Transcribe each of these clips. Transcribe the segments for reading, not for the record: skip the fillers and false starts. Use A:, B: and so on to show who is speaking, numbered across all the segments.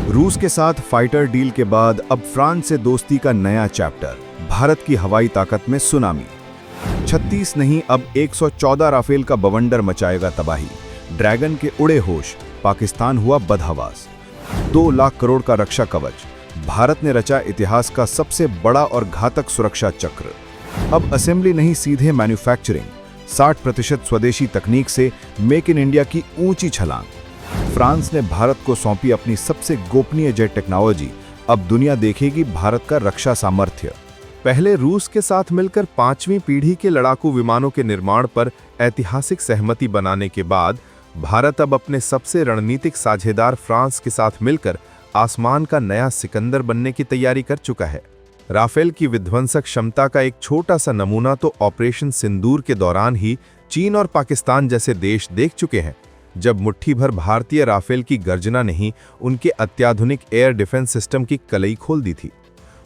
A: रूस के साथ फाइटर डील के बाद अब फ्रांस से दोस्ती का नया चैप्टर। भारत की हवाई ताकत में सुनामी। 36 नहीं, अब 114 राफेल का बवंडर मचाएगा तबाही। ड्रैगन के उड़े होश, पाकिस्तान हुआ बदहवास। 2 लाख करोड़ का रक्षा कवच, भारत ने रचा इतिहास का सबसे बड़ा और घातक सुरक्षा चक्र। अब असेंबली नहीं, सीधे मैन्युफैक्चरिंग। 60% स्वदेशी तकनीक से मेक इन इंडिया की ऊंची छलांग। फ्रांस ने भारत को सौंपी अपनी सबसे गोपनीय जेट टेक्नोलॉजी। अब दुनिया देखेगी भारत का रक्षा सामर्थ्य।
B: पहले रूस के साथ मिलकर 5वीं पीढ़ी के लड़ाकू विमानों के निर्माण पर ऐतिहासिक सहमति बनाने के बाद भारत अब अपने सबसे रणनीतिक साझेदार फ्रांस के साथ मिलकर आसमान का नया सिकंदर बनने की तैयारी कर चुका है। राफेल की विध्वंसक क्षमता का एक छोटा सा नमूना तो ऑपरेशन सिंदूर के दौरान ही चीन और पाकिस्तान जैसे देश देख चुके हैं, जब मुट्ठी भर भारतीय राफेल की गर्जना ने ही उनके अत्याधुनिक एयर डिफेंस सिस्टम की कलई खोल दी थी।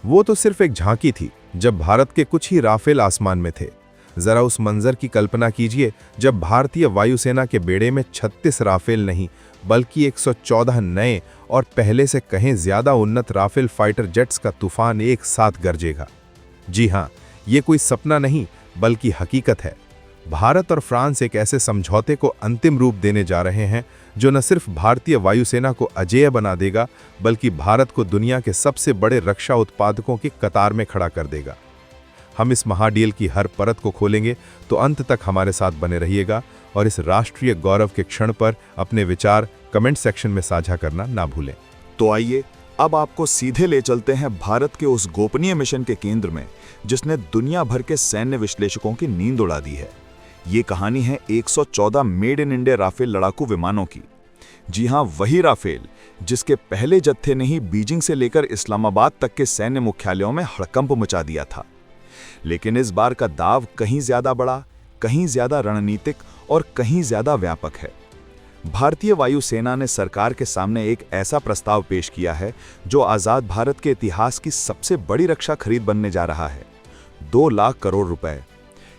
B: वो तो सिर्फ एक झांकी थी, जब भारत के कुछ ही राफेल आसमान में थे। जरा उस मंजर की कल्पना कीजिए जब भारतीय वायुसेना के बेड़े में 36 राफेल नहीं बल्कि 114 नए और पहले से कहीं ज्यादा उन्नत राफेल फाइटर जेट्स का तूफान एक साथ गरजेगा। जी हाँ, ये कोई सपना नहीं बल्कि हकीकत है। भारत और फ्रांस एक ऐसे समझौते को अंतिम रूप देने जा रहे हैं जो न सिर्फ भारतीय वायुसेना को अजेय बना देगा बल्कि भारत को दुनिया के सबसे बड़े रक्षा उत्पादकों की कतार में खड़ा कर देगा। हम इस महाडील की हर परत को खोलेंगे, तो अंत तक हमारे साथ बने रहिएगा और इस राष्ट्रीय गौरव के क्षण पर अपने विचार कमेंट सेक्शन में साझा करना ना भूलें।
C: तो आइए अब आपको सीधे ले चलते हैं भारत के उस गोपनीय मिशन के केंद्र में जिसने दुनिया भर के सैन्य विश्लेषकों की नींद उड़ा दी है। ये कहानी है 114 मेड इन इंडिया राफेल लड़ाकू विमानों की। जी हां, वही राफेल जिसके पहले जत्थे ने ही बीजिंग से लेकर इस्लामाबाद तक के सैन्य मुख्यालयों में हड़कंप मचा दिया था। लेकिन इस बार का दाव कहीं ज्यादा बड़ा, कहीं ज्यादा रणनीतिक और कहीं ज्यादा व्यापक है। भारतीय वायुसेना ने सरकार के सामने एक ऐसा प्रस्ताव पेश किया है जो आजाद भारत के इतिहास की सबसे बड़ी रक्षा खरीद बनने जा रहा है। 2 लाख करोड़ रुपए।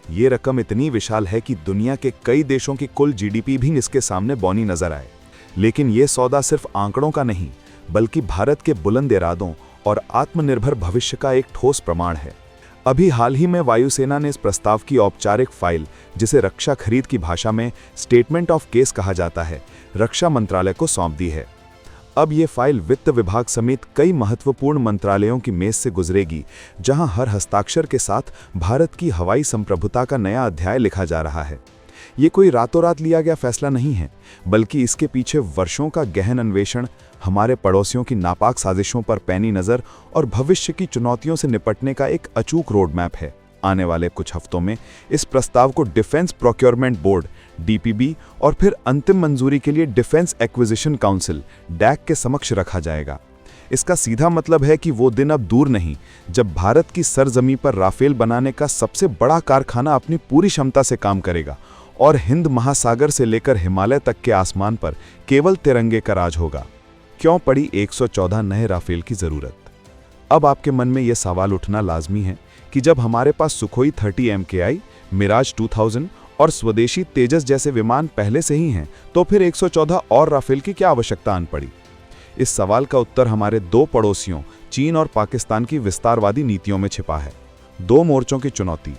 C: ये रकम इतनी विशाल है कि दुनिया के कई देशों की कुल जीडीपी भी इसके सामने बौनी नजर आए। लेकिन ये सौदा सिर्फ आंकड़ों का नहीं बल्कि भारत के बुलंद इरादों और आत्मनिर्भर भविष्य का एक ठोस प्रमाण है। अभी हाल ही में वायुसेना ने इस प्रस्ताव की औपचारिक फाइल, जिसे रक्षा खरीद की भाषा में स्टेटमेंट ऑफ केस कहा जाता है, रक्षा मंत्रालय को सौंप दी है। अब ये फाइल वित्त विभाग समेत कई महत्वपूर्ण मंत्रालयों की मेज से गुजरेगी, जहां हर हस्ताक्षर के साथ भारत की हवाई संप्रभुता का नया अध्याय लिखा जा रहा है। ये कोई रातों रात लिया गया फैसला नहीं है, बल्कि इसके पीछे वर्षों का गहन अन्वेषण, हमारे पड़ोसियों की नापाक साजिशों पर पैनी नज़र और भविष्य की चुनौतियों से निपटने का एक अचूक रोड मैप है। आने वाले कुछ हफ्तों में इस प्रस्ताव को डिफेंस प्रोक्योरमेंट बोर्ड डीपीबी और फिर अंतिम मंजूरी के लिए डिफेंस एक्विजिशन काउंसिल डैक के समक्ष रखा जाएगा। इसका सीधा मतलब है कि वो दिन अब दूर नहीं जब भारत की सरजमी पर राफेल बनाने का सबसे बड़ा कारखाना अपनी पूरी क्षमता से काम करेगा और हिंद महासागर से लेकर हिमालय तक के आसमान पर केवल तिरंगे का राज होगा। क्यों पड़ी 114 नए राफेल की जरूरत? अब आपके मन में यह सवाल उठना लाजमी है कि जब हमारे पास सुखोई 30 MKI, मिराज 2000 और स्वदेशी तेजस जैसे विमान पहले से ही हैं, तो फिर 114 और राफेल की क्या आवश्यकता आन पड़ी? इस सवाल का उत्तर हमारे 2 पड़ोसियों चीन और पाकिस्तान की विस्तारवादी नीतियों में छिपा है। 2 मोर्चों की चुनौती।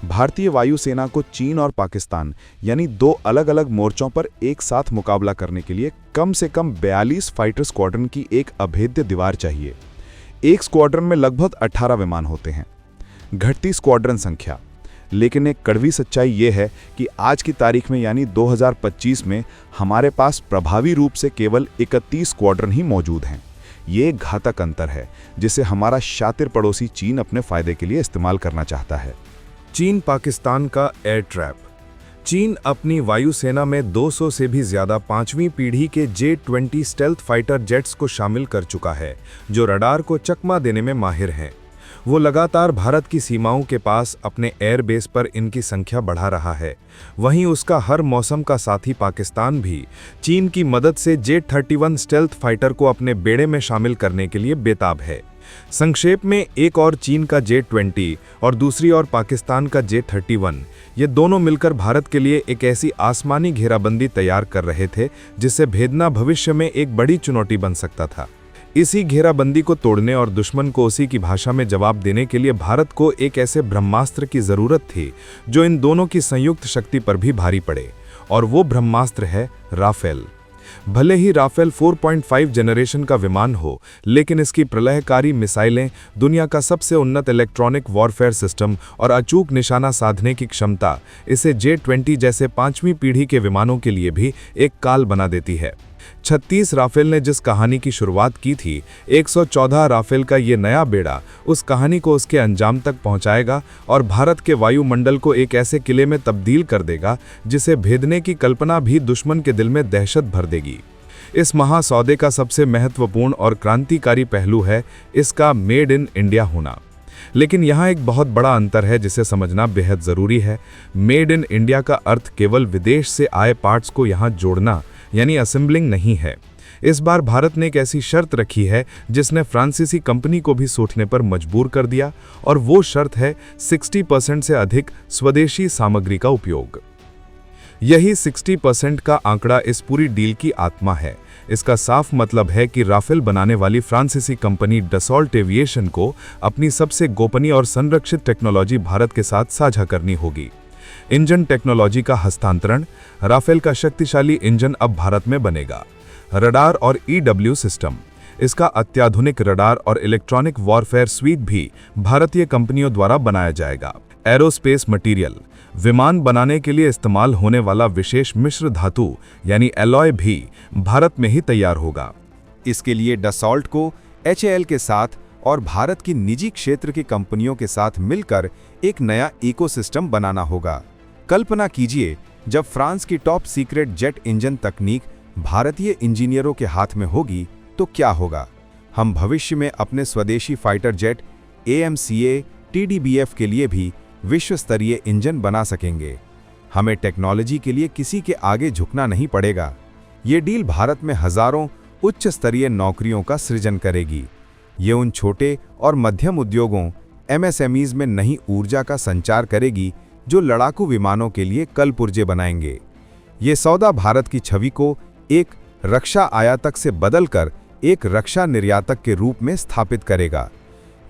C: भारतीय वायुसेना को चीन और पाकिस्तान यानी 2 अलग अलग मोर्चों पर एक साथ मुकाबला करने के लिए कम से कम 42 फाइटर स्क्वाड्रन की एक अभेद्य दीवार चाहिए। एक स्क्वाड्रन में लगभग 18 विमान होते हैं। घटती स्क्वाड्रन संख्या। लेकिन एक कड़वी सच्चाई ये है कि आज की तारीख में यानी 2025 में हमारे पास प्रभावी रूप से केवल 31 स्क्वाड्रन ही मौजूद हैं। ये एक घातक अंतर है जिसे हमारा शातिर पड़ोसी चीन अपने फायदे के लिए इस्तेमाल करना चाहता है।
B: चीन पाकिस्तान का एयर ट्रैप। चीन अपनी वायुसेना में 200 से भी ज्यादा 5वीं पीढ़ी के J-20 स्टेल्थ फाइटर जेट्स को शामिल कर चुका है, जो रडार को चकमा देने में माहिर हैं। वो लगातार भारत की सीमाओं के पास अपने एयरबेस पर इनकी संख्या बढ़ा रहा है। वहीं उसका हर मौसम का साथी पाकिस्तान भी चीन की मदद से J-31 स्टेल्थ फाइटर को अपने बेड़े में शामिल करने के लिए बेताब है। संक्षेप में, एक और चीन का J-20 और दूसरी ओर पाकिस्तान का J-31, ये दोनों मिलकर भारत के लिए एक ऐसी आसमानी घेराबंदी तैयार कर रहे थे जिसे भेदना भविष्य में एक बड़ी चुनौती बन सकता था। इसी घेराबंदी को तोड़ने और दुश्मन को उसी की भाषा में जवाब देने के लिए भारत को एक ऐसे ब्रह्मास्त्र की जरूरत थी जो इन दोनों की संयुक्त शक्ति पर भी भारी पड़े, और वो ब्रह्मास्त्र है राफेल। भले ही राफेल 4.5 जनरेशन का विमान हो, लेकिन इसकी प्रलयकारी मिसाइलें, दुनिया का सबसे उन्नत इलेक्ट्रॉनिक वॉरफेयर सिस्टम और अचूक निशाना साधने की क्षमता इसे J-20 जैसे 5वीं पीढ़ी के विमानों के लिए भी एक काल बना देती है। 36 राफेल ने जिस कहानी की शुरुआत की थी, 114 राफेल का ये नया बेड़ा उस कहानी को उसके अंजाम तक पहुंचाएगा और भारत के वायुमंडल को एक ऐसे किले में तब्दील कर देगा जिसे भेदने की कल्पना भी दुश्मन के दिल में दहशत भर देगी। इस महासौदे का सबसे महत्वपूर्ण और क्रांतिकारी पहलू है इसका मेड इन इंडिया होना। लेकिन यहाँ एक बहुत बड़ा अंतर है जिसे समझना बेहद ज़रूरी है। मेड इन इंडिया का अर्थ केवल विदेश से आए पार्ट्स को यहाँ जोड़ना यानी असेंबलिंग नहीं है। इस बार भारत ने एक ऐसी शर्त रखी है जिसने फ्रांसीसी कंपनी को भी सोचने पर मजबूर कर दिया, और वो शर्त है 60% से अधिक स्वदेशी सामग्री का उपयोग। यही 60% का आंकड़ा इस पूरी डील की आत्मा है। इसका साफ मतलब है कि राफेल बनाने वाली फ्रांसीसी कंपनी डसॉल्ट एविएशन को अपनी सबसे गोपनीय और संरक्षित टेक्नोलॉजी भारत के साथ साझा करनी होगी। इंजन टेक्नोलॉजी का हस्तांतरण। राफेल का शक्तिशाली इंजन अब भारत में बनेगा। रडार और EW सिस्टम। इसका अत्याधुनिक रडार और इलेक्ट्रॉनिक वॉरफेयर स्वीट भी भारतीय कंपनियों द्वारा बनाया जाएगा। Aerospace material. विमान बनाने के लिए इस्तेमाल होने वाला विशेष मिश्र धातु यानी एलॉय भी भारत में ही तैयार होगा।
A: इसके लिए डसॉल्ट को HAL के साथ और भारत की निजी क्षेत्र की कंपनियों के साथ मिलकर एक नया इकोसिस्टम बनाना होगा। कल्पना कीजिए, जब फ्रांस की टॉप सीक्रेट जेट इंजन तकनीक भारतीय इंजीनियरों के हाथ में होगी तो क्या होगा। हम भविष्य में अपने स्वदेशी फाइटर जेट AMCA TDBF के लिए भी विश्व स्तरीय इंजन बना सकेंगे। हमें टेक्नोलॉजी के लिए किसी के आगे झुकना नहीं पड़ेगा। ये डील भारत में हजारों उच्च स्तरीय नौकरियों का सृजन करेगी। ये उन छोटे और मध्यम उद्योगों MSMEs में नई ऊर्जा का संचार करेगी जो लड़ाकू विमानों के लिए कल पुर्जे बनाएंगे। ये सौदा भारत की छवि को एक रक्षा आयातक से बदलकर एक रक्षा निर्यातक के रूप में स्थापित करेगा।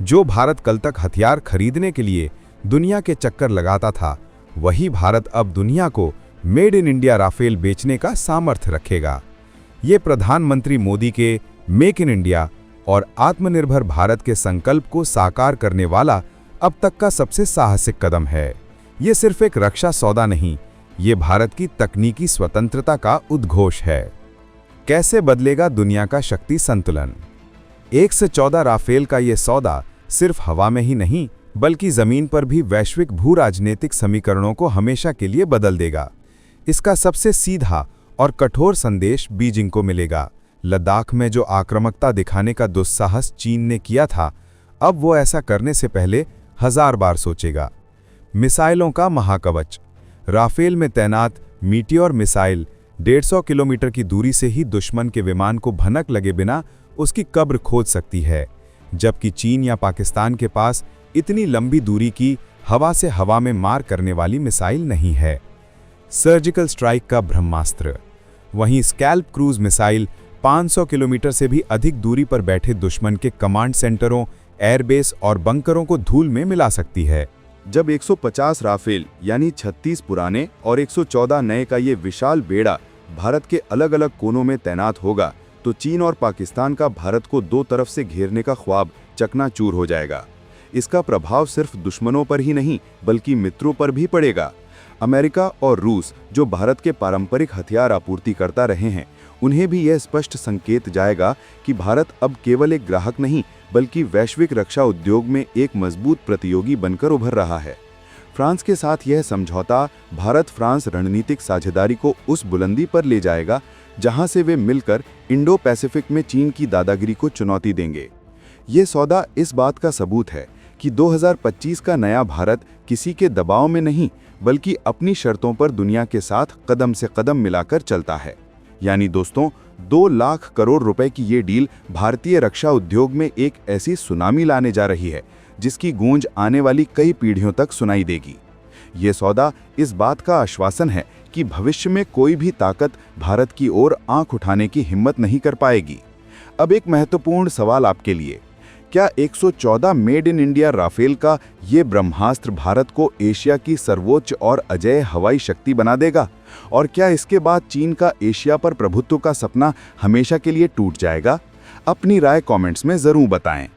A: जो भारत कल तक हथियार खरीदने के लिए दुनिया के चक्कर लगाता था, वही भारत अब दुनिया को मेड इन इंडिया राफेल बेचने का सामर्थ्य रखेगा। ये प्रधानमंत्री मोदी के मेक इन इंडिया और आत्मनिर्भर भारत के संकल्प को साकार करने वाला अब तक का सबसे साहसिक कदम है। ये सिर्फ एक रक्षा सौदा नहीं, ये भारत की तकनीकी स्वतंत्रता का उद्घोष है। कैसे बदलेगा दुनिया का शक्ति संतुलन? 1 से 14 राफेल का ये सौदा सिर्फ हवा में ही नहीं, बल्कि जमीन पर भी वैश्विक भू राजनीतिक समीकरणों को हमेशा के लिए बदल देगा। इसका सबसे सीधा और कठोर संदेश बीजिंग को मिलेगा। लद्दाख में जो आक्रामकता दिखाने का दुस्साहस चीन ने किया था, अब वो ऐसा करने से पहले 1000 बार सोचेगा। मिसाइलों का महाकवच। राफेल में तैनात मीटियोर मिसाइल 150 किलोमीटर की दूरी से ही दुश्मन के विमान को भनक लगे बिना उसकी कब्र खोद सकती है, जबकि चीन या पाकिस्तान के पास इतनी लंबी दूरी की हवा से हवा में मार करने वाली मिसाइल नहीं है। सर्जिकल स्ट्राइक का ब्रह्मास्त्र। वहीं स्कैल्प क्रूज मिसाइल 500 किलोमीटर से भी अधिक दूरी पर बैठे दुश्मन के कमांड सेंटरों, एयरबेस और बंकरों को धूल में मिला सकती है।
C: जब 150 राफेल यानी 36 पुराने और 114 नए का ये विशाल बेड़ा भारत के अलग अलग कोनों में तैनात होगा, तो चीन और पाकिस्तान का भारत को दो तरफ से घेरने का ख्वाब चकनाचूर हो जाएगा। इसका प्रभाव सिर्फ दुश्मनों पर ही नहीं, बल्कि मित्रों पर भी पड़ेगा। अमेरिका और रूस, जो भारत के पारंपरिक हथियार आपूर्ति करता रहे हैं, उन्हें भी यह स्पष्ट संकेत जाएगा कि भारत अब केवल एक ग्राहक नहीं, बल्कि वैश्विक रक्षा उद्योग में एक मजबूत प्रतियोगी बनकर उभर रहा है। फ्रांस के साथ यह समझौता भारत फ्रांस रणनीतिक साझेदारी को उस बुलंदी पर ले जाएगा जहां से वे मिलकर इंडो पैसिफिक में चीन की दादागिरी को चुनौती देंगे। ये सौदा इस बात का सबूत है कि 2025 का नया भारत किसी के दबाव में नहीं, बल्कि अपनी शर्तों पर दुनिया के साथ कदम से कदम मिलाकर चलता है। यानी दोस्तों, 2 लाख करोड़ रुपए की ये डील भारतीय रक्षा उद्योग में एक ऐसी सुनामी लाने जा रही है जिसकी गूंज आने वाली कई पीढ़ियों तक सुनाई देगी। ये सौदा इस बात का आश्वासन है कि भविष्य में कोई भी ताकत भारत की ओर आंख उठाने की हिम्मत नहीं कर पाएगी।
A: अब एक महत्वपूर्ण सवाल आपके लिए, क्या 114 मेड इन इंडिया राफेल का ये ब्रह्मास्त्र भारत को एशिया की सर्वोच्च और अजेय हवाई शक्ति बना देगा? और क्या इसके बाद चीन का एशिया पर प्रभुत्व का सपना हमेशा के लिए टूट जाएगा? अपनी राय कमेंट्स में जरूर बताएं।